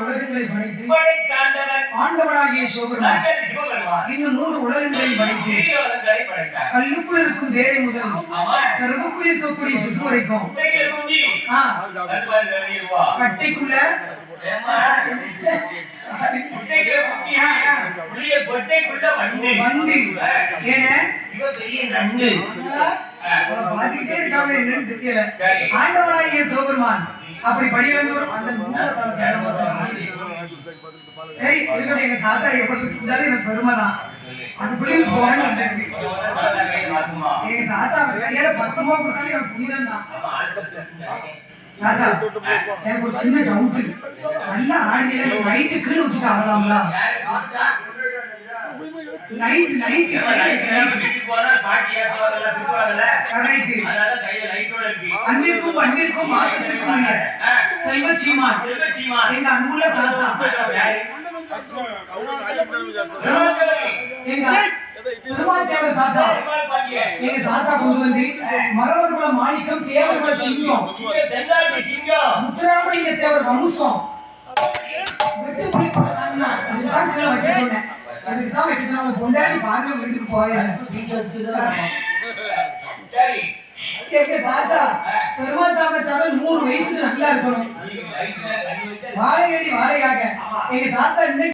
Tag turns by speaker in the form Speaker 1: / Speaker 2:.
Speaker 1: உலகங்களை படைத்து ஆண்டவனாகிய சிவபெருமான் இன்னும் 100 உலகங்களை படைத்து கல்லுக்குள் இருக்கும் வேரை முதல் கருவுக்குள் இருக்கக்கூடிய சிசு வரைக்கும் கட்டைக்குள்ள வண்டு என ஆண்டவனாகிய சிவபெருமான் அப்படி படிக்கிறவங்க சரி இருக்கட்டும். எங்க தாத்தா எப்படி இருந்தாலும் எனக்கு பெருமைதான். அதுக்குள்ளே போகணும். எங்க தாத்தா கையால 10 ரூபா கொடுத்தாலும் எனக்கு புனிதம் தான். தாத்தா எனக்கு ஒரு சின்ன டவுட். நல்லா ஆடிய லைட்டு கீழே வச்சுட்டு ஆடலாம்ல? லைட் அன்பிற்கும் பண்பிற்கும் மாசத்திற்கும் செல்வ சீமான் எங்க அன்புள்ள தாத்தா பெருமாள் தாத்தா எங்க தாத்தா கொண்டு வந்து மரவர்குல மாணிக்கம் தேவர்குல சிங்கம் முத்துராமலிங்க தேவர் வம்சம் வெட்டு பிடிப்பாங்க. இதுதான் கீழே வைக்க சொன்னேன். அதுக்குதான் வைக்க சொன்னாங்க. பொண்டாடி பாருங்க வீட்டுக்கு போயேன். எங்க தாத்தா பெருமாள் தாத்தா 100 வயசு நல்லா இருக்கணும். வாழையடி வாழையாக எங்க தாத்தா